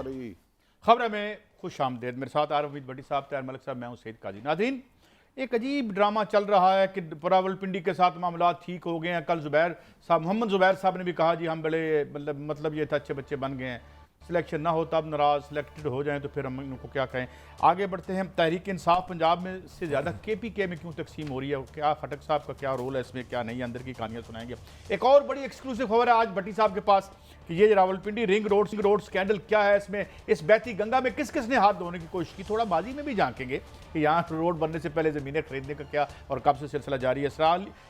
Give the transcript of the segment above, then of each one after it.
Sorry. खबर में खुश आमदेद। मेरे साथ आरफ भट्टी साहब, तैयार मलिक साहब, मैं हूं सईद काजी। नाज़रीन, एक अजीब ड्रामा चल रहा है कि रावलपिंडी के साथ मामला ठीक हो गए हैं। कल जुबैर साहब, मोहम्मद जुबैर साहब ने भी कहा जी हम बड़े मतलब ये था अच्छे बच्चे बन गए हैं, सिलेक्शन ना हो तब नाराज़, सिलेक्टेड हो जाएं तो फिर हम इनको क्या कहें। आगे बढ़ते हैं। तहरीक इंसाफ पंजाब में से ज़्यादा KPK में क्यों तकसीम हो रही है, क्या खटक साहब का क्या रोल है इसमें, क्या नहीं, अंदर की कहानियाँ सुनाएंगे। एक और बड़ी एक्सक्लूसिव खबर है आज भट्टी साहब के पास कि ये रावलपिंडी रिंग रोड स्कैंडल क्या है, इसमें इस बहती गंगा में किस किस ने हाथ धोने की कोशिश की। थोड़ा माजी में भी झांकेंगे कि यहाँ रोड बनने से पहले ज़मीनें खरीदने का क्या और कब से सिलसिला जारी है।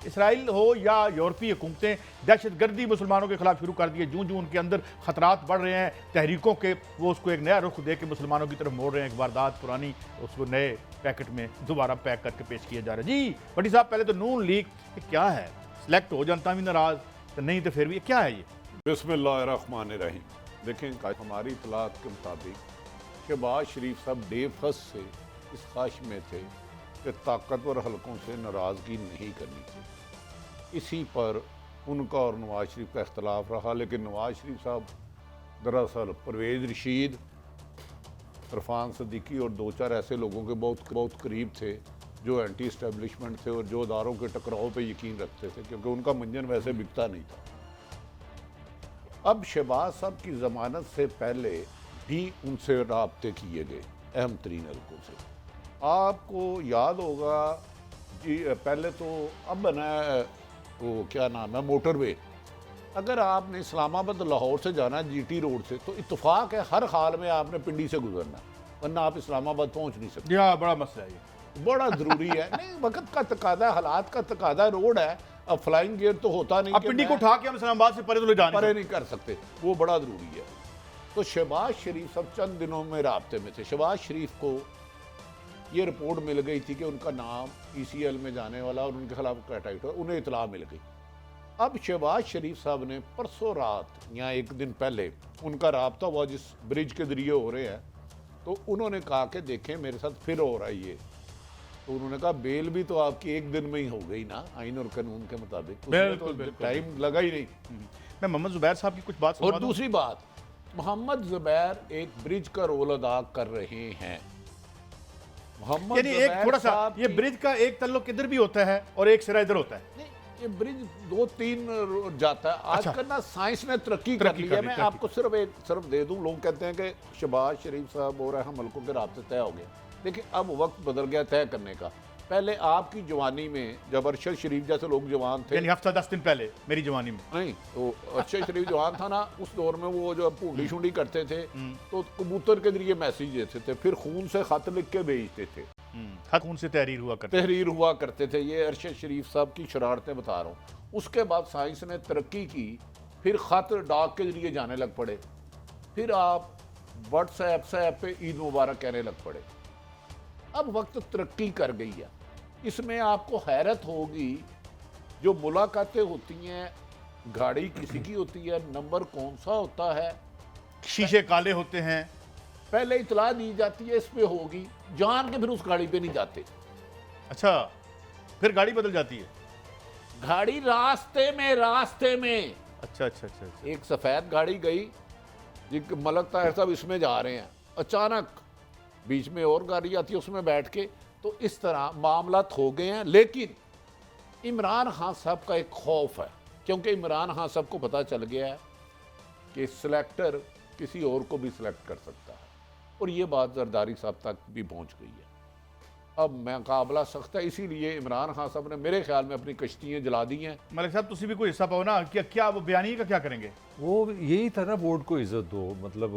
इसराइल हो या यूरोपीय हुकूमतें दहशतगर्दी मुसलमानों के खिलाफ शुरू कर दिए। जूं जूं उनके अंदर खतरात बढ़ रहे हैं तहरीकों के, वो उसको एक नया रुख दे के मुसलमानों की तरफ मोड़ रहे हैं। एक वारदात पुरानी उसको नए पैकेट में दोबारा पैक करके पेश किया जा रहा है। जी भट्टी साहब, पहले तो नून लीग क्या है, सिलेक्ट हो जनता भी नाराज तो नहीं तो फिर भी क्या है ये। बिस्मिल्लाहिर्रहमानिर्रहीम। देखें, हमारी इतलात के मुताबिक शहबाज शरीफ साहब डे फर्स्ट से इस ख्वाहिश में थे कि ताकतवर हलकों से नाराज़गी नहीं करनी चाहिए। इसी पर उनका और नवाज शरीफ का इख्तलाफ रहा, लेकिन नवाज शरीफ साहब दरअसल परवेज़ रशीद, इरफान सदीकी और दो चार ऐसे लोगों के बहुत करीब थे जो एंटी इस्टेब्लिशमेंट थे और जो इदारों के टकराव पे यकीन रखते थे, क्योंकि उनका मंजन वैसे बिकता नहीं था। अब शहबाज साहब की ज़मानत से पहले भी उनसे राब्ते किए गए अहम तरीन हलकों से। आपको याद होगा जी, पहले तो अब बना है वो क्या नाम है, मोटरवे। अगर आपने इस्लामाबाद लाहौर से जाना है GT रोड से, तो इत्तेफाक है हर हाल में आपने पिंडी से गुजरना, वरना आप इस्लामाबाद पहुंच नहीं सकते। हाँ, बड़ा मसला है ये, बड़ा ज़रूरी है। नहीं, वक्त का तकादा, हालात का तकादा, रोड है। अब फ्लाइंग गेट तो होता नहीं, अब पिंडी को उठा के हम इस्लामाबाद से परे तो ले जाने परे नहीं कर सकते, वो बड़ा ज़रूरी है। तो शहबाज शरीफ सब चंद दिनों में राब्ते में थे। शहबाज शरीफ को ये रिपोर्ट मिल गई थी कि उनका नाम ECL में जाने वाला और उनके खिलाफ कैटाइट हो, उन्हें इतला मिल गई। अब शहबाज शरीफ साहब ने परसों रात या एक दिन पहले उनका राब्ता हुआ जिस ब्रिज के ज़रिए हो रहे हैं, तो उन्होंने कहा कि देखें मेरे साथ फिर हो रहा है ये। तो उन्होंने कहा बेल भी तो आपकी एक दिन में ही हो गई ना, आइन और कानून के मुताबिक, बिल्कुल टाइम लगा ही नहीं। मैं मोहम्मद जुबैर साहब की कुछ बात और दूसरी बात, मोहम्मद जुबैर एक ब्रिज का रोल अदा कर रहे हैं। मोहम्मद यानी एक थोड़ा सा ये ब्रिज का एक तल्लुक इधर भी होता है और एक सिरा इधर होता है। नहीं, ये ब्रिज 2-3 जाता है। आजकल ना साइंस ने तरक्की कर ली है। मैं आपको सिर्फ दे दूं, लोग कहते हैं कि शहबाज शरीफ साहब और अहम हलकों के राब्ते तय हो गए, लेकिन अब वक्त बदल गया तय करने का। पहले आपकी जवानी में जब अरशद शरीफ जैसे लोग जवान थे, यानी हफ्ता 10 दिन पहले मेरी जवानी में, नहीं तो अरशद शरीफ जवान था ना, उस दौर में वो जो पूंडी शुंडी करते थे तो कबूतर के जरिए मैसेज देते थे, फिर खून से खत लिख के भेजते थे। खून से तहरीर हुआ करते थे। ये अरशद शरीफ साहब की शरारतें बता रहा हूँ। उसके बाद साइंस ने तरक्की की, फिर खत डाक के जरिए जाने लग पड़े, फिर आप व्हाट्सएप पे ईद मुबारक कहने लग पड़े। अब वक्त तरक्की कर गई है। इसमें आपको हैरत होगी, जो मुलाकातें होती हैं, गाड़ी किसी की होती है, नंबर कौन सा होता है, शीशे काले होते हैं, पहले इतला दी जाती है इस पे होगी, जान के फिर उस गाड़ी पे नहीं जाते। अच्छा, फिर गाड़ी बदल जाती है, गाड़ी रास्ते में। अच्छा। एक सफ़ेद गाड़ी गई जी, मलक ताहिर साहब इसमें जा रहे हैं, अचानक बीच में और गाड़ी आती है उसमें बैठ के, तो इस तरह मामलात हो गए हैं। लेकिन इमरान खान साहब का एक खौफ है, क्योंकि इमरान खान साहब को पता चल गया है कि सिलेक्टर किसी और को भी सिलेक्ट कर सकता है, और ये बात जरदारी साहब तक भी पहुंच गई है। अब मुकाबला सख्त है, इसीलिए इमरान खान साहब ने मेरे ख्याल में अपनी कश्तियाँ जला दी हैं। मलिक साहब तुसी भी कोई हिस्सा पाओ ना, क्या वो बयानी का क्या करेंगे? वो यही था ना, बोर्ड को इज्जत दो, मतलब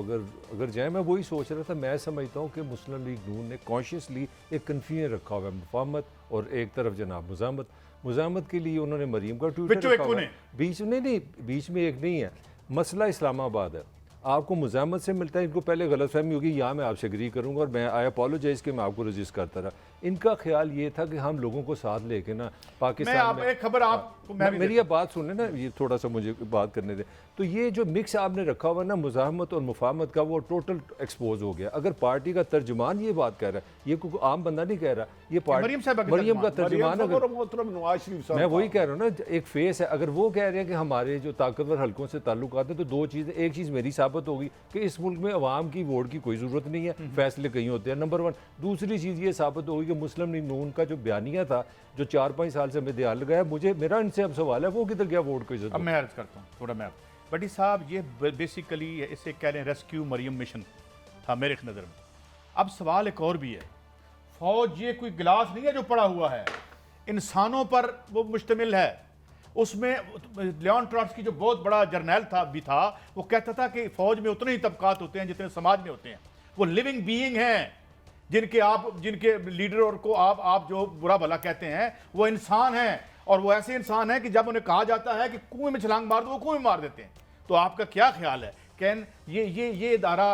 अगर जाए, मैं वही सोच रहा था। मैं समझता हूँ कि मुस्लिम लीग नून ने कॉन्शियसली एक कन्फ्यूजन रखा हुआ है, मुफाहमत और एक तरफ जनाब मुजामत के लिए उन्होंने मरीम का ट्वीटर रखा हुआ है। बीच में एक नहीं है, मसला इस्लामाबाद है। आपको मुजामत से मिलता है, इनको पहले गलतफहमी होगी, यहाँ मैं आपसे एग्री करूँगा और मैं आई अपोलोजाइज़ कि मैं आपको रजिस्ट करता रहा। इनका ख्याल ये था कि हम लोगों को साथ लेके ना मैं पाकिस्तान आप में एक खबर आपको मैं भी मेरी ये बात सुने ना, ये थोड़ा सा मुझे बात करने दे। तो ये जो मिक्स आपने रखा हुआ ना मुज़ाहमत और मुफाहमत का, वो टोटल एक्सपोज हो गया। अगर पार्टी का तर्जुमान ये बात कह रहा है, ये कोई आम बंदा नहीं कह रहा, ये मरियम साहबा की मरियम का तर्जुमान, तर्जुमान अगर मोहतरम नवाज शरीफ साहब मैं वही का। कह रहा हूँ ना, एक फेस है। अगर वो कह रहे हैं कि हमारे जो ताकतवर हलकों से ताल्लुक आते हैं, तो दो चीज़ें, एक चीज़ मेरी साबित होगी कि इस मुल्क में अवाम की वोट की कोई ज़रूरत नहीं है, फैसले कहीं होते हैं, नंबर 1। दूसरी चीज़ ये साबित होगी कि मुस्लिम लीग नून का जो बयानिया था, जो 4-5 साल से मैं ध्यान लगाया, मेरा इनसे अब सवाल है, वो किधर गया वोट को इज्जत? अब मैं अर्ज करता हूँ थोड़ा। मैं बटी साहब, ये बेसिकली इसे कह रहे हैं रेस्क्यू मरियम मिशन था मेरे नज़र में। अब सवाल एक और भी है, फौज ये कोई गिलास नहीं है जो पड़ा हुआ है, इंसानों पर वो मुश्तमिल है। उसमें लियोन ट्रॉट्स्की जो बहुत बड़ा जर्नैल था, वो कहता था कि फौज में उतने ही तबकात होते हैं जितने समाज में होते हैं। वो लिविंग बीइंग हैं, जिनके लीडर और को आप जो बुरा भला कहते हैं, वो इंसान हैं। और वो ऐसे इंसान हैं कि जब उन्हें कहा जाता है कि कुएं में छलांग मार दो, वो कुएं में मार देते हैं। तो आपका क्या ख्याल है, कैन ये इदारा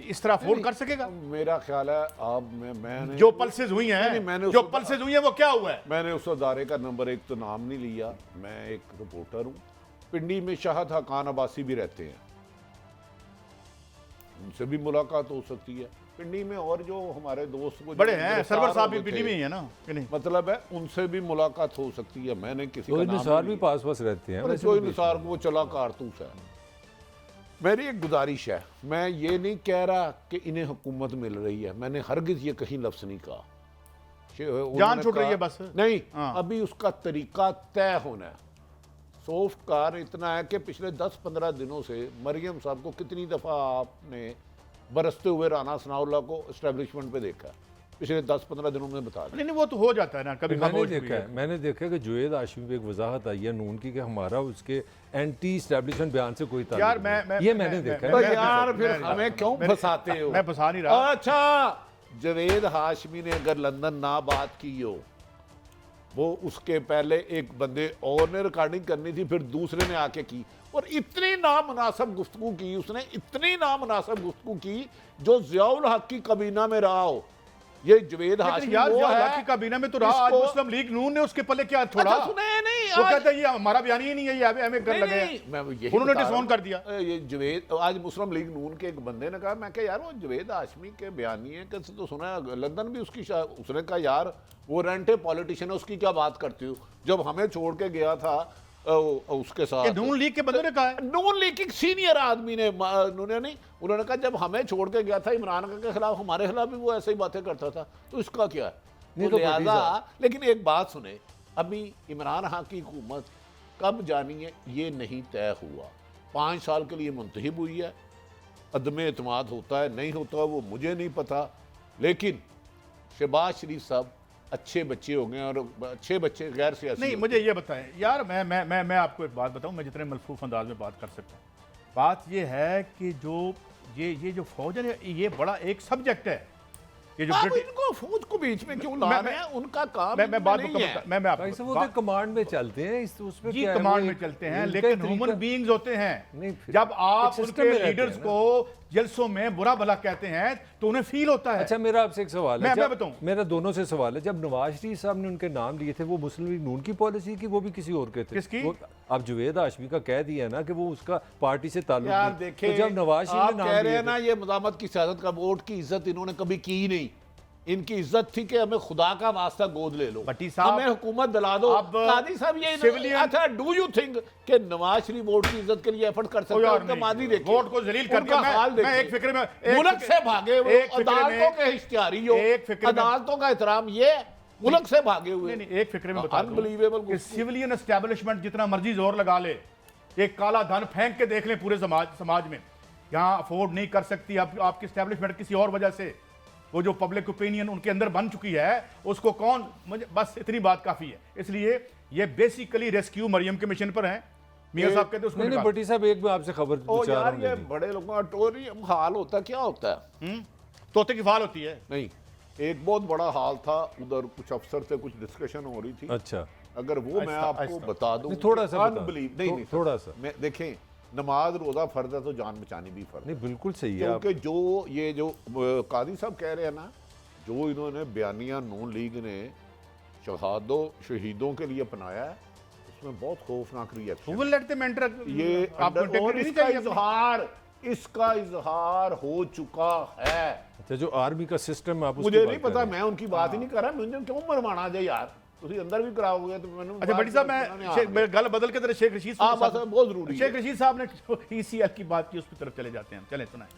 इस तरह अफोर्ड कर सकेगा? मेरा ख्याल है आप मैंने जो पल्सेज हुई हैं, मैंने जो पल्सेज हुई हैं, वो क्या हुआ है? मैंने उस अदारे का नंबर 1 तो नाम नहीं लिया। मैं एक रिपोर्टर हूँ। पिंडी में शाहद हकान अब्बासी भी रहते हैं, उनसे भी मुलाकात हो सकती है। पिंडी में और जो हमारे दोस्त को बड़े हैं, सरवर साहब भी पिंडी में ही है ना, कि नहीं? मतलब है उनसे भी मुलाकात हो सकती है। मैंने किसी का नाम निसार नहीं भी पास पास रहते हैं, वैसे कोई भी निसार को वो चला कारतूस है। मेरी एक गुजारिश है, मैं ये नहीं कह रहा कि इन्हें हुकूमत मिल रही है, मैंने हरगिज ये कहीं लफ्ज़ नहीं कहा। जान छूट रही है बस। नहीं, हाँ। अभी उसका तरीका तय होना है। सॉफ्ट कार इतना है कि पिछले 10-15 दिनों से मरियम साहब को कितनी दफ़ा आपने बरसते हुए राना सनाउल्लाह को एस्टेब्लिशमेंट पे देखा है? पिछले 10-15 दिनों में बता दें। नहीं, वो तो हो जाता है ना, कभी मैंने देखा है कि जुएद हाशमी पे एक वजाहत आई है नून की कि हमारा उसके एंटी एस्टेब्लिशमेंट बयान से कोई ताल्लुक यार नहीं। ये मैंने देखा है। तो यार फिर हमें क्यों फंसाते हो? मैं फंसा नहीं रहा। अच्छा, जवेद हाशमी ने अगर लंदन ना बात की हो, वो उसके पहले एक बंदे और ने रिकॉर्डिंग करनी थी, फिर दूसरे ने आके की, और इतनी नामुनासिब गुफ्तगू की उसने, इतनी नामुनासिब गुफ्तगू की जो ज़ियाउल हक की कबीना में रहा हो। ये जवेद हाशमी यार वो है की काबीना में तो रहा, आज मुस्लिम लीग नून ने उसके पल्ले क्या छोड़ा? अच्छा सुने नहीं, वो कहता है ये हमारा बयान ही नहीं है, ये हमें कर लगे हैं। मैं यही उन्होंने बता रहा डिसऑन हूं। कर दिया। ये जवेद, आज मुस्लिम लीग नून के एक बंदे ने कहा, मैं कहा यार वो जवेद हाशमी के बयानी के तो सुना है, लंदन भी उसकी उसने कहा यार वो रेंटे पॉलिटिशियन है, उसकी क्या बात करती हूँ? जब हमें छोड़ के गया था उसके साथ, नून लीग के बंदे ने कहा है, नून लीग के सीनियर आदमी ने, उन्होंने कहा जब हमें छोड़ के गया था इमरान खान के खिलाफ, हमारे खिलाफ भी वो ऐसे ही बातें करता था, तो इसका क्या है? नहीं तो तो लिहाजा, लेकिन एक बात सुने, अभी इमरान खान की हुकूमत कब जानी है ये नहीं तय हुआ। 5 साल के लिए मुंतहिब हुई है। अदम एतमाद होता है नहीं होता वो मुझे नहीं पता, लेकिन शहबाज शरीफ साहब अच्छे बच्चे हो गए, और अच्छे बच्चे गैर सियासी नहीं। मुझे ये बताएं यार, मैं आपको एक बात बताऊं, मैं जितने मलफूफ अंदाज में बात कर सकता हूं। बात ये है कि जो ये जो फौज है, ये बड़ा एक सब्जेक्ट है। ये जो इनको फौज को बीच में क्यों ला रहे हैं? उनका काम मैं बात नहीं को है। मैं भाई साहब, वो तो कमांड में चलते हैं, उसमें जी क्या है, कमांड वो में एक- चलते हैं, इनका लेकिन तरीका- ह्यूमन बीइंग्स होते हैं। नहीं, फिर जब आप एक system उनके में रहते लीडर्स हैं को जलसों में बुरा भला कहते हैं तो उन्हें फील होता है। अच्छा, मेरा आपसे एक सवाल है, मैं बताऊं, मेरा दोनों से सवाल है। जब नवाज शरीफ साहब ने उनके नाम लिए थे, वो मुस्लिम लीग नून की पॉलिसी की, वो भी किसी और के थे? किसकी? वो आप जुवेद हाशमी का कह दिया ना कि वो उसका पार्टी से ताल्लुक यार नहीं। देखें, तो जब नवाज शरीफ आप ने कह नाम रहे लिए हैं ना, ये मुजामत की सियासत का, वोट की इज्जत इन्होंने कभी की नहीं। इनकी इज्जत थी कि हमें खुदा का वास्ता गोद ले लो, भट्टी साहब, हमें हुकूमत दिला दो। अब कादी साहब ये सिविलियन- अच्छा, डू यू थिंक कि नवाज शरीफ वोट की इज्जत के लिए एफर्ट कर सकते हैं? उनका मादी देखिए, वोट को जलील करके उनका हाल मैं देखिए। एक फिक्र में मुल्क से भागे हुए, एक फिक्र में- अदालतों के इश्तिहारी हो, एक फिक्र में- अदालतों का एहतराम, ये मुल्क से भागे हुए। नहीं, एक फिक्र में बता दूं अनबिलीवेबल कि सिविलियन एस्टैब्लिशमेंट जितना मर्जी जोर लगा ले, एक काला धन फेंक के देख लें पूरे समाज में, यहाँ अफोर्ड नहीं कर सकती आपकी एस्टैब्लिशमेंट किसी और वजह से। वो जो पब्लिक ओपिनियन उनके अंदर बन चुकी है, उसको कौन, मुझे बस इतनी बात काफी है। इसलिए ये बेसिकली रेस्क्यू मरियम के मिशन पर है। मियां साहब कहते हैं उसको नहीं, निकाल। भट्टी साहब, एक मैं आपसे खबर ओ चाह रहा यार, हूं ये लेनी। बड़े लोगों का टोरी हाल होता क्या होता है? तोते की फाल होती है। नहीं, एक बहुत बड़ा हाल था उधर, कुछ अफसर से कुछ डिस्कशन हो रही थी। अच्छा, अगर वो मैं आपको बता दूं, नहीं, थोड़ा सा बता दो। अनबिलीव नहीं, नहीं थोड़ा सा। मैं देखें, नमाज रोजा फर्ज है तो जान बचानी भी फर्ज है। नहीं, बिल्कुल सही है। क्योंकि जो ये जो कादी साहब कह रहे हैं ना, जो इन्होंने बयानिया नून लीग ने शहीदों के लिए अपनाया है, उसमें बहुत खौफनाक reaction. Who will let them enter? ये आपको और integrity नहीं इसका चाहिए अपनी? इसका इजहार हो चुका है। अच्छा, जो आर्मी का सिस्टम आप मुझे नहीं पता, मैं उनकी बात ही नहीं कर रहा, मुझे क्यों मरवाना जाए यार, तुम अंदर भी कराओगे तो मैंने अच्छा बड़ी साहब, मैं गल बदल के तरह शेख रशीद बहुत जरूरी शेख रशीद साहब ने ECL की बात की, उस तरफ चले जाते हैं, चलें सुनाएं।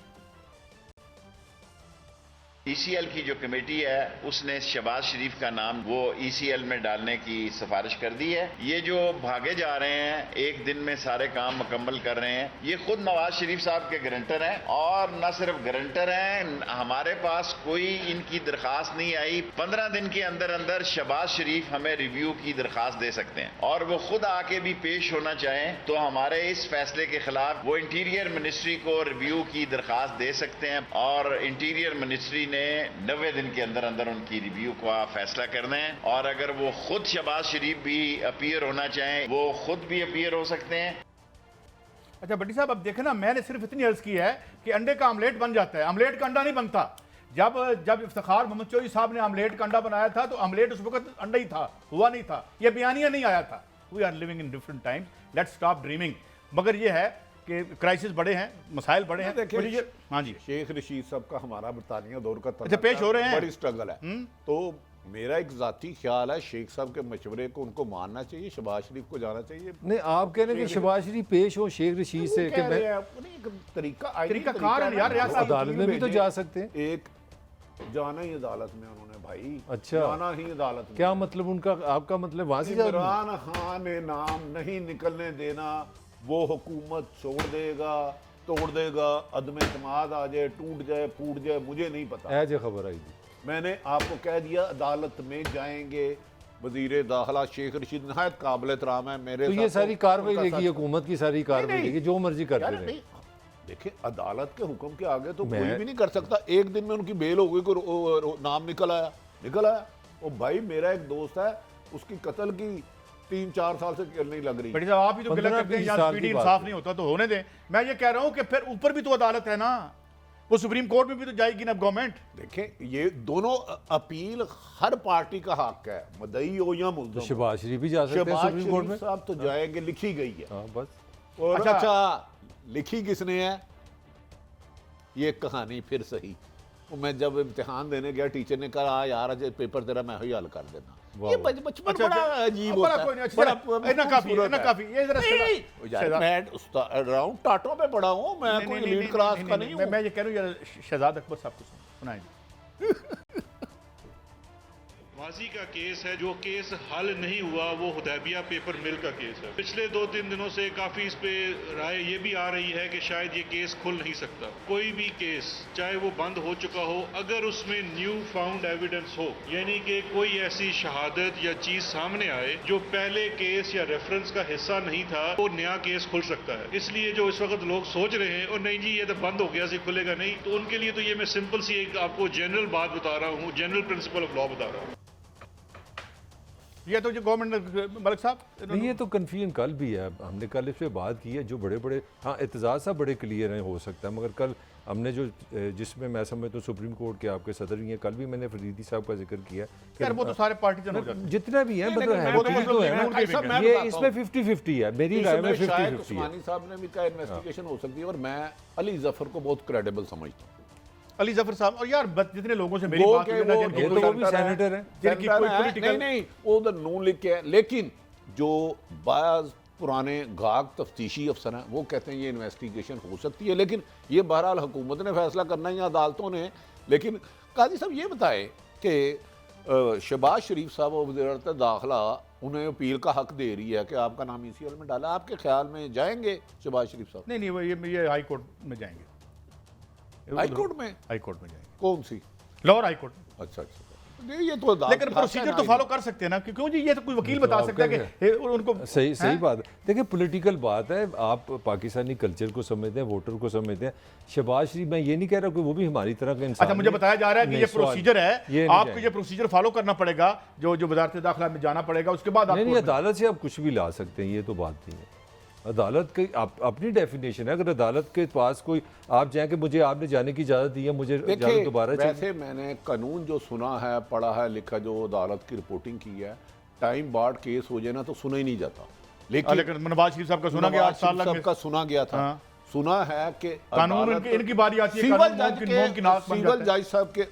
ECL की जो कमेटी है उसने शहबाज शरीफ का नाम वो ECL में डालने की सिफारिश कर दी है। ये जो भागे जा रहे हैं, एक दिन में सारे काम मुकम्मल कर रहे हैं, ये खुद नवाज शरीफ साहब के गारंटर हैं, और न सिर्फ गारंटर हैं, हमारे पास कोई इनकी दरखास्त नहीं आई। 15 दिन के अंदर अंदर शहबाज शरीफ हमें रिव्यू की दरखास्त दे सकते हैं, और वो खुद आके भी पेश होना चाहें तो हमारे इस फैसले के खिलाफ वो इंटीरियर मिनिस्ट्री को रिव्यू की दरखास्त दे सकते हैं, और इंटीरियर मिनिस्ट्री ने 90 दिन के अंदर अंदर उनकी रिव्यू का फैसला करना है। और अगर वो खुद शहबाज शरीफ भी अपीयर होना चाहें, वो खुद भी अपीयर हो सकते हैं। अच्छा बड्डी साहब, अब देखें ना, मैंने सिर्फ इतनी अर्ज की है कि अंडे का आमलेट बन जाता है, आमलेट का अंडा नहीं बनता। जब इफ्तिखार मोहम्मद चौधरी साहब ने आमलेट का अंडा बनाया था तो आमलेट उस वक्त अंडा ही था, हुआ नहीं था, यह बयानिया नहीं आया था। We are living in different times, let's stop dreaming. मगर यह है कि क्राइसिस बड़े हैं, मसाइल बड़े हैं। देखिए, हाँ जी, शेख रशीद साहब का हमारा बरतानिया दौर का अच्छा पेश हो रहे हैं, बड़ी स्ट्रगल है। तो मेरा एक जाती ख्याल है, शेख साहब के मशवरे को उनको मानना चाहिए, शहबाज शरीफ को जाना चाहिए। नहीं, आप कह रहे हैं कि शहबाज शरीफ पेश हो शेख रशीद से कि तरीकाकार है यार, अदालत में भी तो जा सकते हैं। एक जाना ही अदालत में उन्होंने भाई, अच्छा जाना ही अदालत में। क्या मतलब उनका, आपका मतलब वहां से इमरान खान ने नाम नहीं निकलने देना, वो हुकूमत छोड़ देगा, तोड़ देगा, अदम एतमाद आ जाए, टूट जाए, फूट जाए, मुझे नहीं पता। ऐसे खबर आई थी, मैंने आपको कह दिया अदालत में जाएंगे। वजीर दाखिला शेख रशीद नहायत काबिल एहतराम है मेरे, तो ये सारी कार्रवाई लेगी हुकूमत की, सारी कार्रवाई लेगी, जो मर्जी करते रहे। देखिए अदालत के हुक्म के आगे तो कोई भी नहीं कर सकता। एक दिन में उनकी बेल हो गई, कोई नाम निकल आया। ओ भाई, मेरा एक दोस्त है, उसकी कत्ल की 3-4 साल से नहीं लग रही। बड़ी साहब आप ही तो गिला करते हैं, यहाँ स्पीडी इंसाफ नहीं होता तो होने दें। मैं ये कह रहा हूँ कि फिर ऊपर भी तो अदालत है ना, वो सुप्रीम कोर्ट में भी तो जाएगी ना गवर्नमेंट। देखें, ये दोनों अपील हर पार्टी का हक है, मदई हो या मुल्ज़म। तो शहबाज शरीफ भी जा सकते हैं सुप्रीम कोर्ट में, साहब तो जाएंगे, लिखी गई है। हाँ बस। और अच्छा लिखी किसने है, ये कहानी फिर सही। वो मैं जब इम्तिहान देने गया, टीचर ने कहा यार आज पेपर तेरा मैं ही हल कर देना। ये बचपन बड़ा अजीब होता है। मैं राउंड टाटों पे पढ़ा हूँ, मैं कोई लीड क्लास का नहीं हूँ। मैं ये कह रहा हूँ शहजाद अकबर साहब को सुनाएं। माजी का केस है, जो केस हल नहीं हुआ वो हुदैबिया पेपर मिल का केस है। पिछले 2-3 दिनों से काफी इस पे राय ये भी आ रही है कि शायद ये केस खुल नहीं सकता। कोई भी केस चाहे वो बंद हो चुका हो, अगर उसमें न्यू फाउंड एविडेंस हो, यानी कि कोई ऐसी शहादत या चीज सामने आए जो पहले केस या रेफरेंस का हिस्सा नहीं था, वो नया केस खुल सकता है। इसलिए जो इस वक्त लोग सोच रहे हैं और नहीं जी ये तो बंद हो गया, खुलेगा नहीं, तो उनके लिए तो ये मैं सिंपल सी एक आपको जनरल बात बता रहा हूँ, जनरल प्रिंसिपल ऑफ लॉ बता रहा हूँ। ये तो जो गवर्नमेंट मलिक साहब नहीं, ये तो कन्फ्यूजन कल भी है, हमने कल इस पर बात की है। जो बड़े बड़े, हाँ एतजाज साहब बड़े क्लियर हैं, हो सकता है, मगर कल हमने जो जिसमें मैं समझता हूँ सुप्रीम कोर्ट के आपके सदर भी हैं, कल भी मैंने फरीदी साहब का जिक्र किया यार, वो तो सारे पार्टीजन हो जाते हैं, जितना भी है, मतलब है वो तो है ना, ये इसमें 50-50 है, मेरी राय में 50-50 है। साहब ने भी कहा इन्वेस्टिगेशन हो सकती है, और मैं अली जफर को बहुत क्रेडिबल समझता हूँ। अली जफर साहब, और यार जितने लोगों से मेरी बात हुई ना, ये तो वो भी सेनेटर है, जिनकी कोई पॉलिटिकल नहीं वो तो नून लिख के है, लेकिन जो बाज पुराने घाक तफ्तीशी अफसर हैं वो कहते हैं ये इन्वेस्टिगेशन हो सकती है, लेकिन ये बहरहाल हुकूमत ने फैसला करना है या अदालतों ने। लेकिन काजी साहब ये बताए कि शहबाज शरीफ साहब और वज़ीर दाखिला उन्हें अपील का हक दे रही है कि आपका नाम ECL में डाला, आपके ख्याल में जाएंगे शहबाज शरीफ साहब? नहीं वो ये हाई कोर्ट में जाएंगे, हाई कोर्ट में जाएंगे। कौन सी? लाहौर हाई कोर्ट में। अच्छा, ये तो लेकिन प्रोसीजर तो फॉलो कर सकते हैं ना, क्यों जी? ये तो कोई वकील बता सकता है कि उनको सही बात। देखिए पॉलिटिकल बात है, आप पाकिस्तानी कल्चर को समझते हैं, वोटर को समझते हैं। शहबाज शरीफ, मैं ये नहीं कह रहा कि वो भी हमारी तरह का इंसान। अच्छा, मुझे बताया जा रहा है कि ये प्रोसीजर है, आपको ये प्रोसीजर फॉलो करना पड़ेगा, जो वजारत दाखिला में जाना पड़ेगा, उसके बाद नहीं, अदालत से आप कुछ भी ला सकते हैं, ये तो बात नहीं है। अदालत की अपनी डेफिनेशन है। अगर अदालत के पास कोई आप जाए कि मुझे आपने जाने की इजाज़त दी है, मुझे इजाज़त देखिए दोबारा चाहिए। वैसे मैंने कानून जो सुना है, पढ़ा है, लिखा, जो अदालत की रिपोर्टिंग की है, टाइम बार्ड केस हो जाए ना तो सुना ही नहीं जाता। लेकिन नवाज शरीफ साहब का सुना गया 8 साल लग गए। सबका सुना गया था। हाँ। सुना है कि कानून इनकी बारी आती है, कानून मौत की नाक बन सिविल जाता है। जज साहब के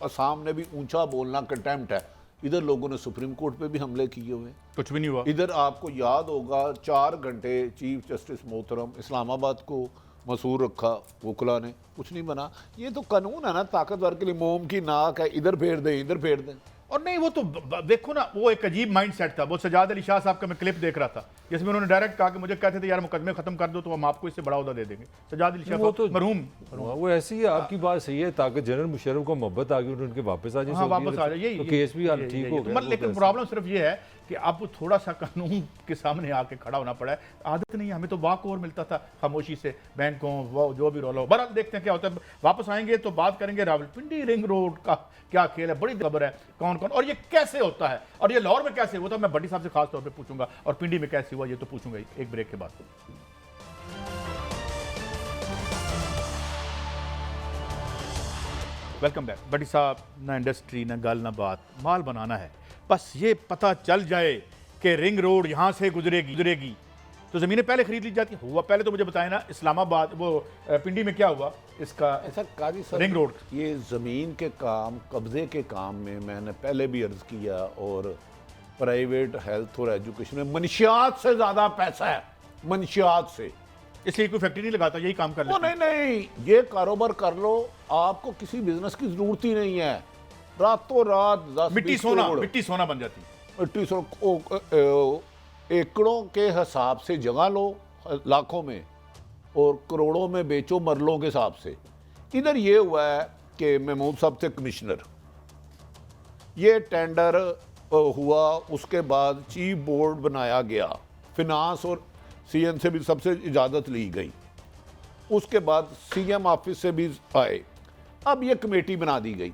सामने भी ऊंचा बोलना कंटेम्प्ट है। इधर लोगों ने सुप्रीम कोर्ट पे भी हमले किए हुए। कुछ भी नहीं हुआ। इधर आपको याद होगा 4 घंटे चीफ जस्टिस मोहतरम इस्लामाबाद को मसूर रखा वकला ने, कुछ नहीं बना। ये तो कानून है ना, ताकतवर के लिए मोम की नाक है, इधर फेर दें इधर फेर दें। और नहीं, वो तो देखो ना, वो एक अजीब माइंड सेट था। वो सजाद अली शाह साहब का मैं क्लिप देख रहा था जिसमें उन्होंने डायरेक्ट कहा कि मुझे कहते थे यार मुकदमे खत्म कर दो तो हम आपको इससे बड़ा उहदा दे देंगे। सजाद अली शाह वो तो मरहूम। वो ऐसी है, आपकी बात सही है। ताकि जनरल मुशर्रफ को मोहब्बत आ गई, उनके वापस आ जाए, हाँ वापस आ जाए, यही तो केस भी यही- ठीक यही- हो तो गया। लेकिन प्रॉब्लम सिर्फ ये है कि अब थोड़ा सा कानून के सामने आके खड़ा होना पड़ा है। आदत नहीं है, हमें तो वाक ओवर मिलता था खामोशी से, बैंकों वो जो भी रोल हो। बहरहाल देखते हैं क्या होता है। वापस आएंगे तो बात करेंगे रावलपिंडी रिंग रोड का क्या खेल है, बड़ी खबर है। कौन कौन और ये कैसे होता है, और ये लाहौर में कैसे होता है, मैं भट्टी साहब से खास तौर पे पूछूंगा, और पिंडी में कैसे हुआ ये तो पूछूंगा एक ब्रेक के बाद। Welcome back. भट्टी साहब, ना इंडस्ट्री ना गल ना बात, माल बनाना है, बस ये पता चल जाए कि रिंग रोड यहाँ से गुजरेगी तो ज़मीनें पहले खरीद ली जाती हुआ। पहले तो मुझे बताएं ना, इस्लामाबाद वो पिंडी में क्या हुआ इसका ऐसा काजी सर, रिंग रोड। ये ज़मीन के काम, कब्जे के काम में मैंने पहले भी अर्ज किया, और प्राइवेट हेल्थ और एजुकेशन में मनशियात से ज़्यादा पैसा है, मनशियात से। इसलिए कोई फैक्ट्री नहीं लगाता, यही काम कर वो लेते हैं। नहीं, ये कारोबार कर लो, आपको किसी बिजनेस की जरूरत ही नहीं है। रातों रात 10 मिट्टी 20 सोना करोड़, मिट्टी सोना बन जाती। मिट्टी एकड़ों के हिसाब से जगह लो लाखों में, और करोड़ों में बेचो मरलों के हिसाब से। इधर ये हुआ है कि महमूद साहब थे कमिश्नर, ये टेंडर हुआ, उसके बाद चीफ बोर्ड बनाया गया, फिनांस और सीएम से भी सबसे इजाज़त ली गई, उसके बाद सीएम ऑफिस से भी आए, अब ये कमेटी बना दी गई।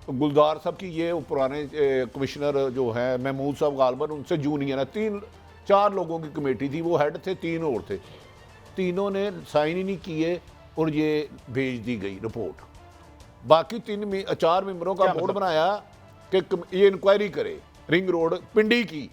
तो गुलजार साहब की ये पुराने कमिश्नर जो हैं महमूद साहब गालबन, उनसे जूनियर है, 3-4 लोगों की कमेटी थी, वो हेड थे, 3 और थे, तीनों ने साइन ही नहीं किए और ये भेज दी गई रिपोर्ट। बाकी 4 मेंबरों का बोर्ड बनाया कि ये इंक्वायरी करे रिंग रोड पिंडी की,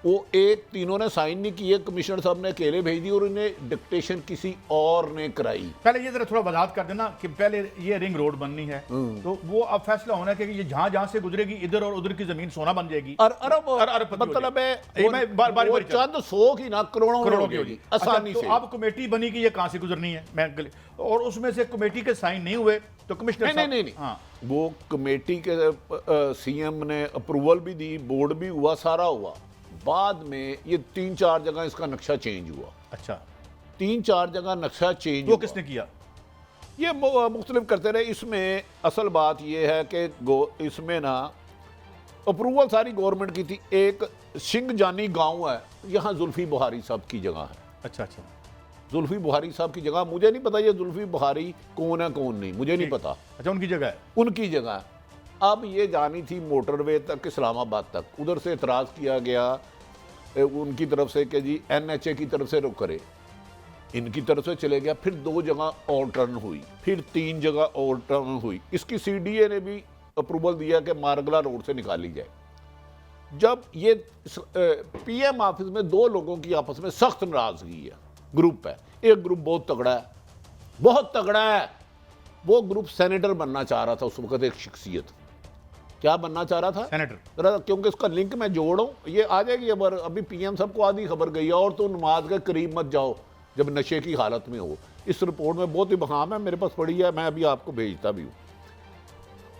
वो तीनों ने साइन नहीं किए, कमिश्नर साहब ने अकेले भेज दी और इन्हें डिक्टेशन किसी और ने कराई। पहले ये जरा थोड़ा वजाहत कर देना कि पहले ये रिंग रोड बननी है तो वो अब फैसला होना है कि ये जहां से गुजरेगी इधर और उधर की जमीन सोना बन जाएगी। अरब मतलब है वो चंद 100 की ना करोड़ों की होगी होगी आसानी तो से। अब कमेटी बनी कि ये कहां से गुजरनी है, मैं और उसमें से कमेटी के साइन नहीं हुए तो कमिश्नर नहीं हाँ, वो कमेटी के सीएम ने अप्रूवल भी दी, बोर्ड भी हुआ, सारा हुआ। बाद में ये 3-4 जगह इसका नक्शा चेंज हुआ। अच्छा, 3-4 जगह नक्शा चेंज वो किसने किया? ये मुख्तलिफ करते रहे। इसमें असल बात यह है कि इसमें ना अप्रूवल सारी गवर्नमेंट की थी। एक सिंह जानी गांव है, यहाँ जुल्फी बुहारी साहब की जगह है। अच्छा अच्छा, जुल्फी बुहारी साहब की जगह, मुझे नहीं पता ये जुल्फी बुहारी कौन है कौन नहीं, मुझे नहीं पता। अच्छा, उनकी जगह है, उनकी जगह है। अब ये जानी थी मोटरवे तक, इस्लामाबाद तक, उधर से एतराज़ किया गया उनकी तरफ से कि जी NHA की तरफ से रुक करे, इनकी तरफ से चले गया। फिर 2 जगह और टर्न हुई, फिर 3 जगह और टर्न हुई। इसकी CDA ने भी अप्रूवल दिया कि मारगला रोड से निकाली जाए। जब ये PM ऑफिस में 2 लोगों की आपस में सख्त नाराजगी है, ग्रुप है, एक ग्रुप बहुत तगड़ा है, बहुत तगड़ा है। वो ग्रुप सेनेटर बनना चाह रहा था उस वक्त, एक शख्सियत क्या बनना चाह रहा था, सेनेटर। क्योंकि उसका लिंक मैं जोड़ूं, ये आ जाएगी खबर। अभी PM साहब को आधी खबर गई, और तो नमाज के करीब मत जाओ जब नशे की हालत में हो। इस रिपोर्ट में बहुत इबहाम है, मेरे पास पड़ी है, मैं अभी आपको भेजता भी हूँ।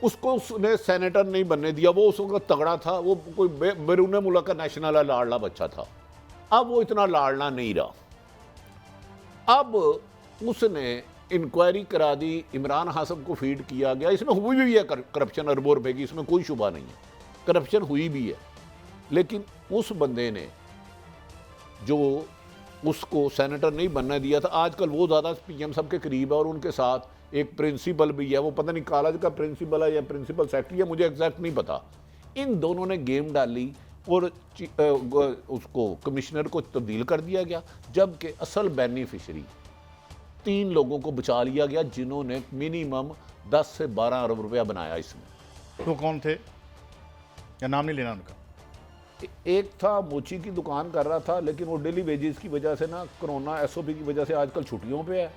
उसको उसने सेनेटर नहीं बनने दिया, वो उस वक्त तगड़ा था, वो कोई बैरून मुल्क का नेशनल लाड़ला बच्चा था। अब वो इतना लाड़ला नहीं रहा। अब उसने इंक्वायरी करा दी, इमरान हासन को फीड किया गया। इसमें हुई भी है करप्शन अरबों रुपए की, इसमें कोई शुबा नहीं है, करप्शन हुई भी है। लेकिन उस बंदे ने जो उसको सेनेटर नहीं बनने दिया था, आजकल वो ज़्यादा PM साहब के करीब है, और उनके साथ एक प्रिंसिपल भी है, वो पता नहीं कॉलेज का प्रिंसिपल है या प्रिंसिपल सेक्रेटरी है, मुझे एग्जैक्ट नहीं पता। इन दोनों ने गेम डाली और उसको कमिश्नर को तब्दील कर दिया गया, जबकि असल बेनिफिशरी 3 लोगों को बचा लिया गया जिन्होंने मिनिमम 10 से 12 अरब रुपया बनाया इसमें। तो कौन थे, या नाम नहीं लेना उनका? एक था मोची की दुकान कर रहा था, लेकिन वो डेली वेजेस की वजह से ना, कोरोना एसओपी की वजह से आजकल छुट्टियों पे है।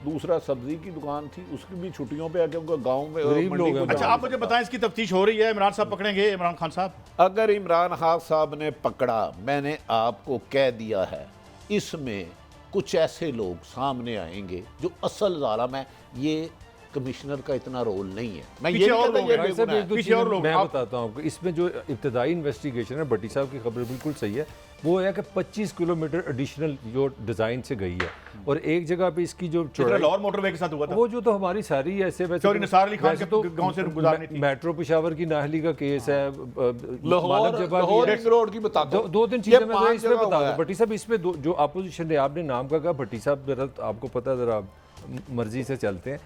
दूसरा सब्जी की दुकान थी, उसकी भी छुट्टियों पे है क्योंकि गांव में गरीब मंडी लोग को हैं। अच्छा, जाना आप मुझे बताएं, इसकी तफ्तीश हो रही है, इमरान साहब पकड़ेंगे, इमरान खान साहब? अगर इमरान खान साहब ने पकड़ा, मैंने आपको कह दिया है, इसमें कुछ ऐसे लोग सामने आएंगे जो असल जालिम है। ये कमिश्नर का इतना रोल नहीं है। मैं ये पीछे नहीं और कहता लोग ये हैं, बेगुनाह है। पीछे और लोग, मैं आप- बताता हूँ कि इसमें जो इब्तदाई इन्वेस्टिगेशन है, भट्टी साहब की खबर बिल्कुल सही है, वो है कि 25 किलोमीटर एडिशनल जो डिज़ाइन से गई है, और एक जगह पे इसकी जो जितना लाहौर मोटरवे के साथ हुआ था, वो जो तो हमारी सारी ऐसे वैसे चौधरी निसार अली खान वैसे के गांव से गुजारनी थी। मेट्रो पेशावर की नाहली का केस है, लाहौर रिंग रोड की बता दो तीन चीजें मैं जरा इसमें बता दूं भट्टी साहब। इसमें जो अपोजिशन ने आपने नाम का कहा, भट्टी साहब जरा आपको पता है, जरा मर्जी से चलते हैं।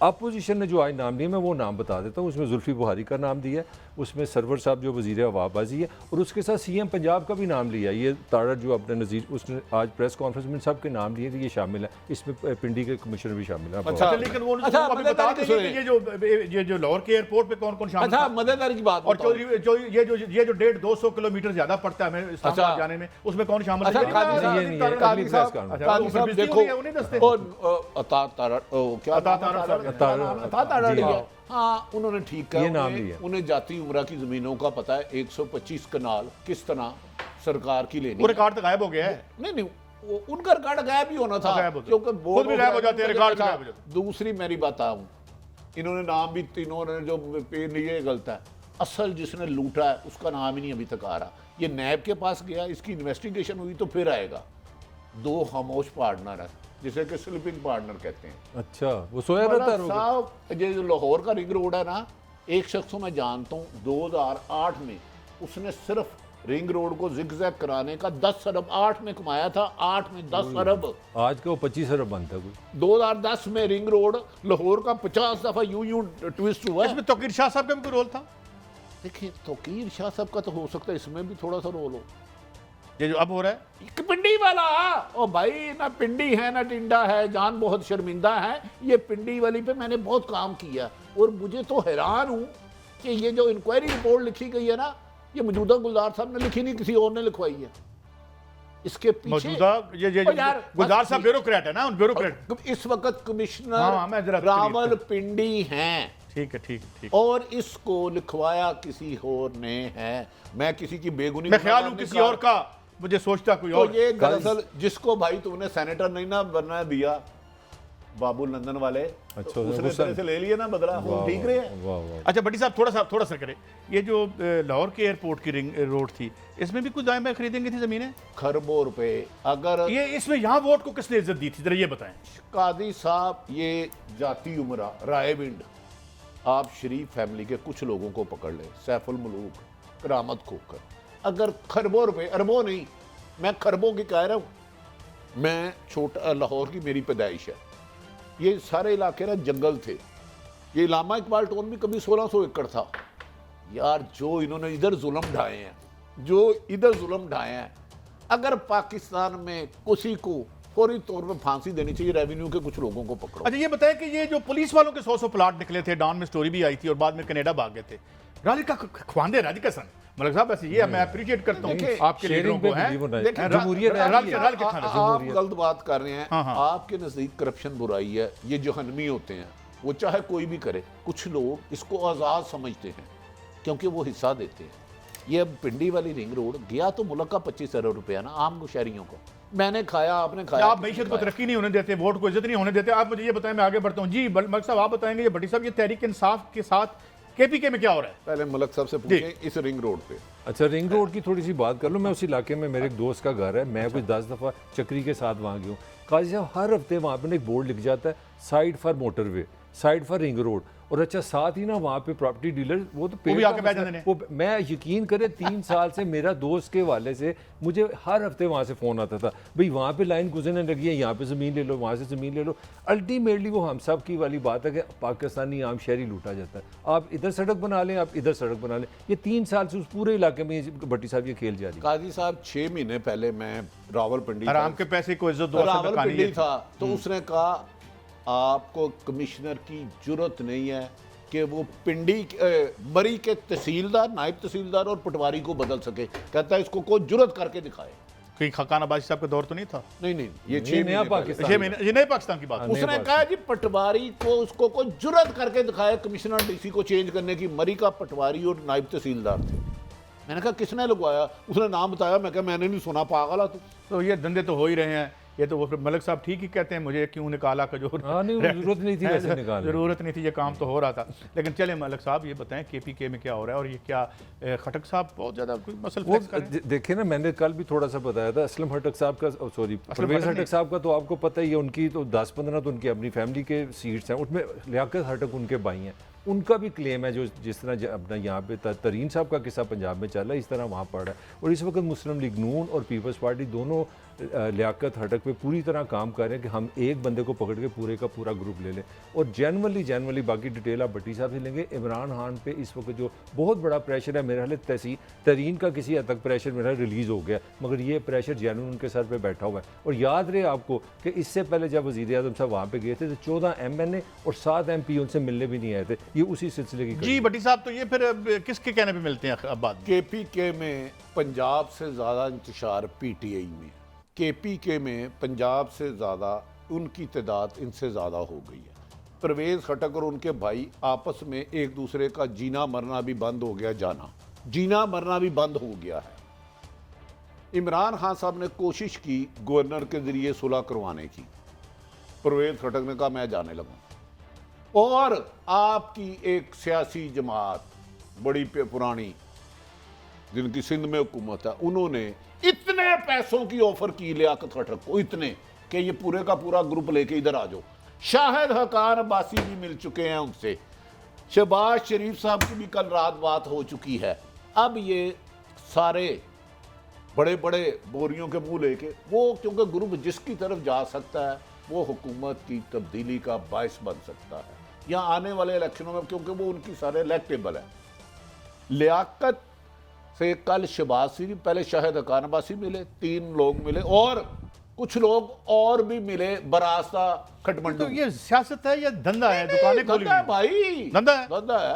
अपोजिशन ने जो आज नाम दिया, मैं वो नाम बता देता हूँ। उसमें जुल्फी बुहारी का नाम दिया है, उसमें सरवर साहब जो वज़ीर अवाबाजी है, और उसके साथ सीएम पंजाब का भी नाम लिया। ये ताड़ा जो अपने नज़ीर, उसने आज प्रेस कॉन्फ्रेंस में सब के नाम लिए थे, ये शामिल है इसमें, पिंडी के कमिश्नर भी शामिल है। अच्छा, लेकिन वो अच्छा, अभी बता दें कि ये जो लाहौर के एयरपोर्ट पे कौन कौन शामिल अच्छा, था? मजेदार की बात और बताओ। चौधरी जो ये जो 150-200 किलोमीटर ज्यादा पड़ता है हमें इस्लामाबाद अच्छा। जाने में, उसमें कौन शामिल अच्छा, है? काजी साहब, ये नहीं है, काजी अगली साहब, प्रेस कॉन्फ्रेंस। अच्छा, काजी वो साहब बेइज्जती देखो, हो गई, उन्हें दस्ते। और अता तारा क्या अता नाम है? तारा साहब। अता तारा जी, लिया। हाँ। हाँ, उन्होंने ठीक कहा, ये नाम उन्हें- लिया। उन्हें जाती उम्रा की जमीनों का पता है, 125 कनाल किस तरह सरकार की लेनी वो है। रिकॉर्ड तो गायब हो गया है। नहीं, उनका रिकॉर्ड गायब ही होना था, गायब हो जाता। क्योंकि खुद भी गायब हो जाते हैं, रिकॉर्ड था। गायब हो जाते दूसरी मेरी बात आऊँ, इन्होंने नाम भी तीनों ने जो पे लिए गलत है। असल जिसने लूटा है उसका नाम ही नहीं अभी तक आ रहा। ये नैब के पास गया, इसकी इन्वेस्टिगेशन हुई तो फिर आएगा। 2 खामोश पार्टनर है, जिसे कि स्लीपिंग पार्टनर कहते हैं। अच्छा, वो सोया रहता है मौलाना रोज? साहब, ये जो लाहौर का रिंग रोड है ना, एक शख्स को मैं जानता हूँ, 2008 में उसने सिर्फ रिंग रोड को जिगजैग कराने का 10 अरब 8 में कमाया था। 8 में 10 अरब। आज का वो 25 अरब बनता है कोई। 2010 में रिंग रोड लाहौर का 50 दफा यूं ट्विस्ट हुआ है। इसमें तौकीर शाह साहब का भी कोई रोल था? देखिए, तौकीर शाह साहब का तो हो सकता है इसमें भी थोड़ा सा रोल हो। ये जो अब हो रहा है, एक पिंडी वाला, ओ भाई, ना पिंडी है ना टिंडा है, जान बहुत शर्मिंदा है। ये पिंडी वाली पे मैंने बहुत काम किया, और मुझे तो हैरान हूँ कि ये जो इंक्वायरी रिपोर्ट लिखी गई है ना, ये मौजूदा गुलजार साहब ने लिखी नहीं, किसी और ने लिखवाई है। इसके पीछे मौजूदा ये ओ यार, गुलजार बस साहब ब्यूरोक्रेट है ना, उन ब्यूरोक्रेट। इस वक्त हाँ, मैं कमिश्नर जरा रावल पिंडी हैं, ठीक है, ठीक है, ठीक। और इसको लिखवाया किसी और ने है। मैं किसी की बेगुनी मैं ख्याल हूँ किसी और का, मुझे सोचता कोई तो और। ये दरअसल जिसको भाई तुमने सेनेटर नहीं ना बनना दिया, बाबू लंदन वाले, अच्छा, तो उसने गुस्सा- तेरे से ले लिया ना बदला। वो वाह, ठीक रहे हैं। वाह वाह। अच्छा भट्टी साहब, थोड़ा सा करें, ये जो लाहौर के एयरपोर्ट की रिंग रोड थी, इसमें भी कुछ दाएं खरीदेंगे थी जमीनें? खरबों रुपए। अगर ये इसमें यहाँ वोट को किसने इज्जत दी थी, जरा ये बताएं। कादी साहब, ये जाती उमरा रायविंड, आप शरीफ फैमिली के कुछ लोगों को पकड़ ले, सैफुल मुलूक, करामत खोकर, अगर खरबों रुपए, अरबों नहीं, मैं खरबों की कह रहा हूँ। मैं छोटा लाहौर की मेरी पैदाइश है, ये सारे इलाके ना जंगल थे। ये इलामा इकबाल टाउन भी कभी 1600 एकड़ था। यार, जो इन्होंने इधर जुल्म ढाए हैं, जो इधर जुल्म ढाए हैं, अगर पाकिस्तान में किसी को फौरी तौर पे फांसी देनी चाहिए। रेवेन्यू के कुछ लोगों को पकड़ो। अच्छा, ये बताएं कि ये जो पुलिस वालों के 100 प्लाट निकले थे, डॉन में स्टोरी भी आई थी, और बाद में कनाडा भाग गए थे, राधिका ख्वांदे, राधिका सन, मलिक साहब, ऐसे ये मैं अप्रिशिएट करता हूँ देखिए, आपके लीडरों शेयरिंग को पे है। बिलीव होना देखिए, है। जमहूरियत रा- है रा- ये। रा- के खाने, आप गलत बात कर रहे हैं। हाँ, हाँ। आपके नजदीक करप्शन बुराई है। ये जहन्नमी होते हैं, वो चाहे कोई भी करे। कुछ लोग इसको आज़ाद समझते हैं क्योंकि वो हिस्सा देते हैं। ये अब पिंडी वाली रिंग रोड गया तो मुल्क का 25 अरब रुपया ना आम शहरियों को। मैंने खाया, आपने खाया। आप मीशत को तरक्की नहीं होने देते, वोट को इज्जत नहीं होने देते। आप मुझे ये बताएं, मैं आगे बढ़ता हूँ जी। मलिक साहब, आप बताएंगे, ये भट्टी साहब, ये तहरीक इंसाफ के साथ केपीके में क्या हो रहा है? पहले मलक साहब से पूछें इस रिंग रोड पे। अच्छा, रिंग रोड की थोड़ी सी बात कर लो। मैं उस इलाके में, मेरे एक दोस्त का घर है, मैं कुछ 10 दफ़ा चक्री के साथ वहाँ गया हूँ। काजी साहब, हर हफ्ते वहाँ पर एक बोर्ड लिख जाता है, side for motorway. Side for ring road. और अच्छा साथ ही ना वहाँ पे प्रॉपर्टी डीलर वो तो भी पेड़ आके का बैठ मसला- जाते हैं। वो मैं यकीन करे 3 साल से मेरा दोस्त के वाले से मुझे हर हफ्ते वहाँ से फ़ोन आता था, भाई वहाँ पे लाइन गुजरने लगी है, यहाँ पे ज़मीन ले लो, वहाँ से ज़मीन ले लो। अल्टीमेटली वो हम सब की वाली बात है कि पाकिस्तानी आम शहरी लूटा जाता है। आप इधर सड़क बना लें, आप इधर सड़क बना लें। ये 3 साल से उस पूरे इलाके में भट्टी साहब ये खेल जारी है। काजी साहब 6 महीने पहले मैं रावलपिंडी आराम के पैसे को इज्जत दो, असल में कहानी रावलपिंडी ये था, तो उसने कहा आपको कमिश्नर की जरूरत नहीं है कि वो पिंडी मरी के तहसीलदार, नायब तहसीलदार और पटवारी को बदल सके। कहता है इसको कोई जरूरत करके दिखाए। कहीं खाकान अब्बासी साहब का दौर तो नहीं था? नहीं नहीं, ये ये 6 नया महीने पाकिस्तान। पहले। ये नए पाकिस्तान की बात है। उसने कहा जी पटवारी को उसको कोई जरूरत करके दिखाए, कमिश्नर डीसी को चेंज करने की। मरी का पटवारी और नायब तहसीलदार थे। मैंने कहा किसने लगवाया? उसने नाम बताया। मैं कहा मैंने नहीं सुना, पागल है तू। तो ये धंधे तो हो ही रहे हैं। ये तो वो फिर मलिक साहब ठीक ही कहते हैं, मुझे क्यों निकाला का जो हाँ, नहीं, जरूरत नहीं थी वैसे निकालने। जरूरत नहीं थी, ये काम तो हो रहा था। लेकिन चले मलिक साहब ये बताएं KPK में क्या हो रहा है, और ये क्या खटक साहब बहुत ज़्यादा कोई मसल वो फ्लेक्स कर रहे हैं? देखिए ना, मैंने कल भी थोड़ा सा बताया था असलम हटक साहब का, सॉरी परवेज हटक हटक साहब का, तो आपको पता ही है उनकी तो 10-15 तो उनकी अपनी फैमिली के सीट्स हैं, उसमें लियाकत हटक उनके भाई हैं। उनका भी क्लेम है जो जिस तरह अपना यहाँ पे तरीन साहब का किस्सा पंजाब में चला है, इस तरह वहाँ पड़ा है। और इस वक्त मुस्लिम लीग नून और पीपल्स पार्टी दोनों लियाकत हटक पे पूरी तरह काम कर रहे हैं कि हम एक बंदे को पकड़ के पूरे का पूरा ग्रुप ले लें। और जनरली बाकी डिटेल आप भट्टी साहब से लेंगे। इमरान खान पे इस वक्त जो बहुत बड़ा प्रेशर है, मेरे ख्याल तरीन का किसी हद तक प्रेशर मेरा रिलीज़ हो गया, मगर ये प्रेशर जेनुइन उनके सर पे बैठा हुआ है। और याद रहे आपको कि इससे पहले जब वज़ीर आज़म साहब वहाँ पे गए थे तो 14 MNA और 7 MP उनसे मिलने भी नहीं आए थे। ये उसी सिलसिले की जी भट्टी साहब, तो ये फिर किसके कहने पे मिलते हैं अब बाद में? KPK में पंजाब से ज़्यादा इंतशार PTI में। KPK में पंजाब से ज़्यादा उनकी तादाद इनसे ज़्यादा हो गई है। परवेज़ खटक और उनके भाई आपस में एक दूसरे का जीना मरना भी बंद हो गया, जीना मरना भी बंद हो गया है। इमरान खान साहब ने कोशिश की गवर्नर के ज़रिए सुलह करवाने की। परवेज़ खटक ने कहा मैं जाने लगूँ। और आपकी एक सियासी जमात बड़ी पुरानी जिनकी सिंध में हुकूमत है, उन्होंने इतने पैसों की ऑफर की लियाकत खटक को, इतने कि ये पूरे का पूरा ग्रुप लेके इधर आ जाओ। शाहिद हकान अब्बासी भी मिल चुके हैं उनसे, शहबाज शरीफ साहब की भी कल रात बात हो चुकी है। अब ये सारे बड़े बड़े बोरियों के मुंह लेके वो, क्योंकि ग्रुप जिसकी तरफ जा सकता है वो हुकूमत की तब्दीली का बायस बन सकता है यहाँ आने वाले इलेक्शनों में, क्योंकि वो उनकी सारे इलेक्टेबल है। लियाकत से कल शहबाज से पहले शाहिद हकान अब्बासी मिले, 3 लोग मिले और कुछ लोग और भी मिले, बरास्ता खटमंडू। तो ये सियासत है या धंधा है? दुकानें खोली धंधा है हुई भाई, धंधा है,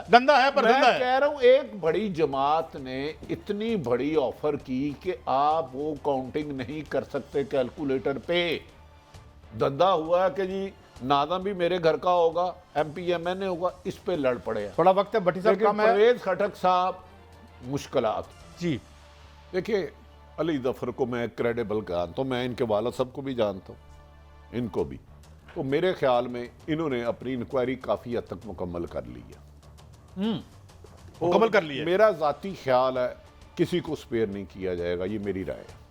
धंधा है, पर मैं धंधा है। कह रहा हूं एक बड़ी जमात ने इतनी बड़ी ऑफर की कि आप वो काउंटिंग नहीं कर सकते कैलकुलेटर पे। धंधा हुआ है कि जी नादम भी मेरे घर का होगा, MP MNA होगा, इस पे लड़ पड़े हैं। थोड़ा वक्त है भट्टी साहब, लेकिन काम है परवेज खटक साहब मुश्किलात। जी। देखिए अली जफर को मैं क्रेडिबल जानता हूँ, मैं इनके वाला साहब को भी जानता हूँ, इनको भी। तो मेरे ख्याल में इन्होंने अपनी इंक्वायरी काफ़ी हद तक मुकम्मल कर ली है। मुकम्मल कर ली है। मेरा ज़ाती ख्याल है किसी को स्पेयर नहीं किया जाएगा, ये मेरी राय है।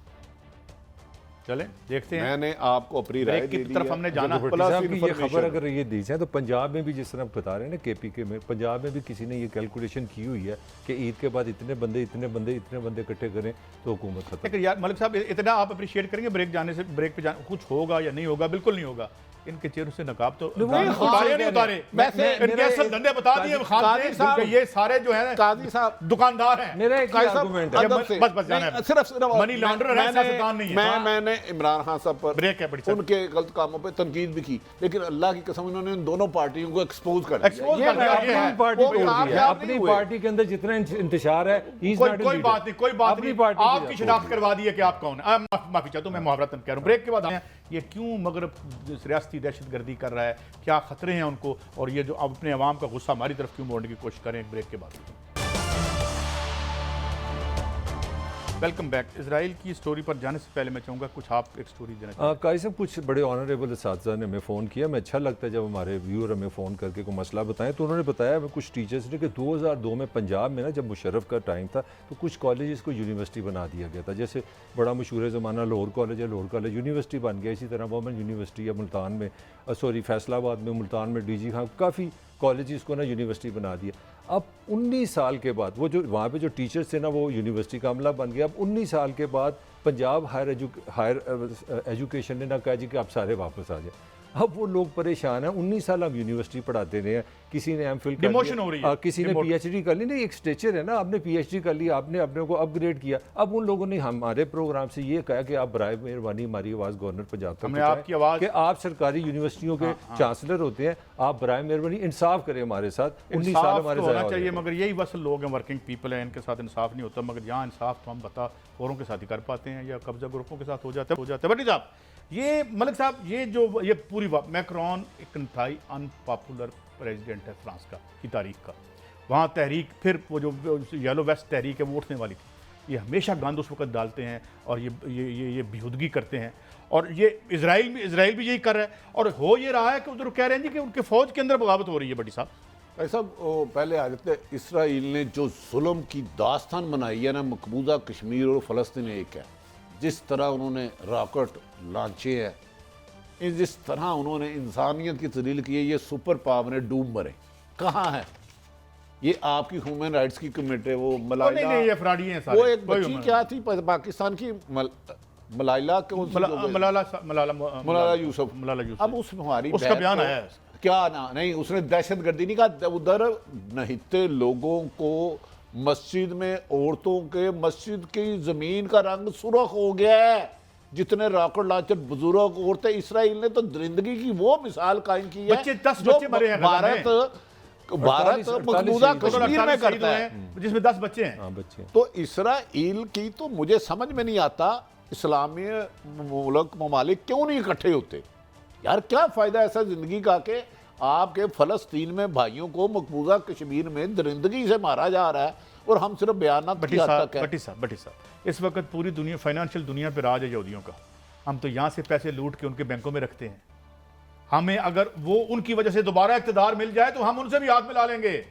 चले देखते हैं। मैंने आपको अपनी राय ब्रेक की दे दी तरफ है। हमने जाना। भट्टी प्लस साहब की ये information। खबर अगर ये दी जाए तो पंजाब में भी जिस तरह आप बता रहे हैं ना KPK में, पंजाब में भी किसी ने ये कैलकुलेशन की हुई है कि ईद के बाद इतने बंदे इकट्ठे करें तो हुकूमत खत्म। लेकिन यार मलिक साहब, इतना आप अप्रिशिएट करेंगे ब्रेक पे जाने, कुछ होगा या नहीं होगा? बिल्कुल नहीं होगा। इनके चेहरों से नकाब तो उतारे नहीं उतारे, इनके असल धंधे बता दिए काजी साहब, ये सारे जो है काजी साहब दुकानदार हैं। मेरा एक काजी साहब, आर्गुमेंट है। अदब से- बस जाना है। नहीं, सिर्फ मनी लॉन्ड्रर है, सियासतदान नहीं है। मैंने इमरान खान साहब पर ब्रेक है बड़ी साहब। उनके गलत कामों पे तनकीद भी की, लेकिन अल्लाह की कसम इन्होंने इन दोनों पार्टियों को एक्सपोज कर दिया। Expose ये कर दिया, मैं ये है। अपनी पार्टी वो तोड़ दी है। कामयाब अपनी नहीं हुए। पार्टी के अंदर जितना इंतशार है, he is not a कोई leader। बात नहीं, कोई बात अपनी नहीं। पार्टी की आपकी शिनाख्त करवा दी है कि आप कौन है। माफी चाहता हूं, मैं मुहावरत कह रहा हूं। ब्रेक के बाद आए हैं, ये क्यों मगरब रियासती दहशतगर्दी कर रहा है, क्या खतरे हैं उनको, और ये जो अपने अवाम का गुस्सा हमारी तरफ क्यों मोड़ने की कोशिश करें। ब्रेक के बाद वेलकम बैक। इसराइल की स्टोरी पर जाने से पहले मैं चाहूँगा कुछ आप एक स्टोरी देना चाहिए। काई साहब, कुछ बड़े ऑनरेबल असातिज़ा ने हमें फ़ोन किया। मैं अच्छा लगता है जब हमारे व्यूअर हमें फ़ोन करके कोई मसला बताएं। तो उन्होंने बताया हमें कुछ टीचर्स ने कि 2002 में पंजाब में ना, जब मुशर्रफ का टाइम था, तो कुछ कॉलेज़ को यूनिवर्सिटी बना दिया गया था। जैसे बड़ा मशहूर ज़माना लाहौर कॉलेज है, लाहौर कॉलेज यूनिवर्सिटी बन गया। इसी तरह वुमेन यूनिवर्सिटी या मुल्तान में फैसलाबाद में, मुल्तान में DG खां, काफ़ी कॉलेज को ना यूनिवर्सिटी बना दिया। अब 19 साल के बाद वो जो वहाँ पे जो टीचर्स थे ना, वो यूनिवर्सिटी का अमला बन गया। अब 19 साल के बाद पंजाब हायर एजुकेशन ने ना कहा जी कि आप सारे वापस आ जाए। अब वो लोग परेशान हैं। 19 साल हम यूनिवर्सिटी पढ़ाते रहे हैं, किसी ने MPhil कर डिमोशन हो रही है, किसी ने PhD कर ली। नहीं, एक स्टेचर है ना, आपने PhD कर ली, आपने अपने को अपग्रेड किया। अब उन लोगों ने हमारे प्रोग्राम से ये कहा कि आप बराए मेहरबानी हमारी आवाज़ गवर्नर पंजाब तक हमने आपकी आवाज़ कि आप सरकारी यूनिवर्सिटियों के चांसलर होते हैं, आप बराए मेहरबानी इंसाफ करें हमारे साथ। 19 साल हमारे होना चाहिए, मगर यही बस लोग हैं, वर्किंग पीपल हैं, इनके साथ इंसाफ नहीं होता। मगर यहाँ इंसाफ तो हम बता औरों के साथ ही कर पाते हैं या कब्जा ग्रुपों के साथ हो जाते हैं। बटी साहब, ये मलिक साहब, ये पूरी मैक्रोन एक इंतहाई अनपॉपुलर प्रेसिडेंट है फ्रांस का की तारीख का। वहाँ तहरीक, फिर वो जो येलो वेस्ट तहरीक है वो उठने वाली थी। ये हमेशा गंद उस वक्त डालते हैं और ये बेहुदगी करते हैं। और ये इजराइल भी यही कर रहा है। और हो ये रहा है कि उधर कह रहे हैं जी कि उनके फौज के अंदर बगावत हो रही है। बटी साहब, ऐसा पहले आ जाते, इसराइल ने जो जुल्म की दास्तान बनाई है ना, मकबूजा कश्मीर और फ़लस्तीन एक है। जिस तरह उन्होंने रॉकेट लॉन्चे हैं, जिस तरह उन्होंने इंसानियत की तजलील की है, ये सुपर पावर ने डूब मरे। कहाँ है ये आपकी ह्यूमन राइट्स की कमेटी? वो मलाइला, नहीं, ये फ्रॉडी हैं सारे। वो एक बच्ची क्या थी पाकिस्तान की, मलाइला मलाला यूसुफ। अब उसमें हमारी उसका बयान आया है क्या ना, नहीं, उसने दहशत गर्दी नहीं कहा। उधर नहिते लोगों को मस्जिद में, औरतों के मस्जिद की जमीन का रंग सुर्ख हो गया है। जितने रॉकेट लॉन्चर बुजुर्ग औरतें, इसराइल ने तो दरिंदगी की वो मिसाल कायम की है। 10 बच्चे मरे हैं भारत मकबूजा कश्मीर में करता है, जिसमें 10 बच्चे हैं। तो इसराइल की तो मुझे समझ में नहीं आता, इस्लामी मुल्क ममालिक क्यों नहीं इकट्ठे होते यार? क्या फायदा ऐसा जिंदगी का कि आपके फ़लस्तीन में भाइयों को मकबूजा कश्मीर में दरिंदगी से मारा जा रहा है और हम सिर्फ बयानात की हद तक है। बटी साहब, इस वक्त पूरी दुनिया, फाइनेंशियल दुनिया पे राज है यहूदियों का। हम तो यहाँ से पैसे लूट के उनके बैंकों में रखते हैं। हमें अगर वो उनकी वजह से दोबारा इक़्तिदार मिल जाए तो हम उनसे भी हाथ मिला लेंगे।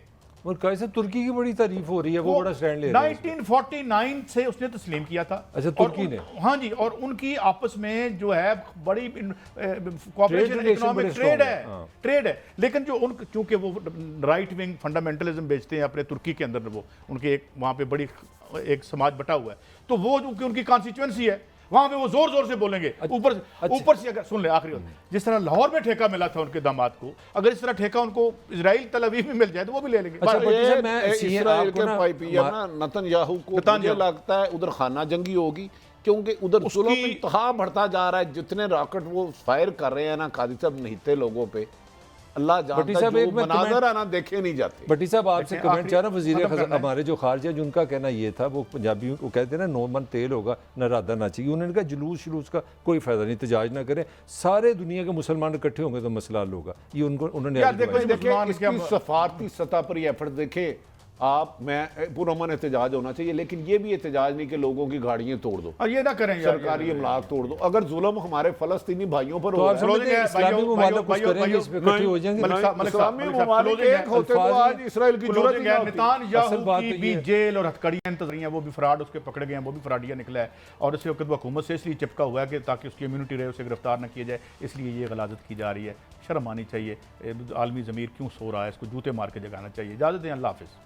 और कैसे तुर्की की बड़ी तारीफ हो रही है, वो बड़ा स्टैंड ले रहा है। 1949 से उसने तस्लीम किया था। अच्छा, तुर्की ने? हाँ जी, और उनकी आपस में जो है बड़ी कोऑपरेशन, इकोनॉमिक ट्रेड है। लेकिन जो चूंकि वो राइट विंग फंडामेंटलिज्म बेचते हैं अपने तुर्की के अंदर, वो उनके एक वहाँ पे बड़ी एक समाज बटा हुआ है, तो वो जो उनकी कॉन्स्टिट्यूएंसी है वहां पे वो जोर जोर से बोलेंगे। ऊपर से अगर सुन ले आखिरी, जिस तरह लाहौर में ठेका मिला था उनके दामाद को, अगर इस तरह ठेका उनको इजराइल तल अवीव में मिल जाए तो वो भी ले लेंगे। इसराइल के पाइपिया ना नेतन्याहू को मुझे लगता है उधर खाना जंगी होगी, क्योंकि उधर जुल्म इंतहा बढ़ता जा रहा है। जितने रॉकेट वो फायर कर रहे हैं ना कादी साहब निहिते लोगों पे, अल्लाह जानता है, जो मनाज़र है ना देखे नहीं जाते। बटी साहब, आपसे कमेंट चाह रहा हूँ। वज़ीर हमारे जो खारजा, जिनका कहना ये था, वो पंजाबियों को कहते हैं ना, नो मन तेल होगा ना राधा ना चाहिए। उन्होंने कहा जुलूस का कोई फायदा नहीं, एहतजाज ना करें, सारे दुनिया के मुसलमान इकट्ठे होंगे तो मसला हल होगा। ये उन्होंने इसकी सफारती सतह पर ये एफर्ट देखे आप, मैं पुरअमन एहतजाज होना चाहिए, लेकिन ये भी एहतजाज नहीं कि लोगों की गाड़ियां तोड़ दो और ये ना करें, सरकारी अमलाक तोड़ दो। अगर जुल्म हमारे फलस्तीनी भाइयों पर हो जेल और हथकड़ियां वो भी फ्रॉड उसके पकड़े गए हैं, वो भी फ्रॉडिया निकला है। और इस वक्त वो हुकूमत से इसलिए चिपका हुआ है कि ताकि उसकी इम्यूनिटी रहे, उसे गिरफ्तार न किया जाए, इसलिए ये गलाजत की जा रही है। शर्म आनी चाहिए। आलमी ज़मीर क्यों सो रहा है, इसको जूते मार के जगाना चाहिए। इजाज़त दें, अल्लाह हाफ़िज़।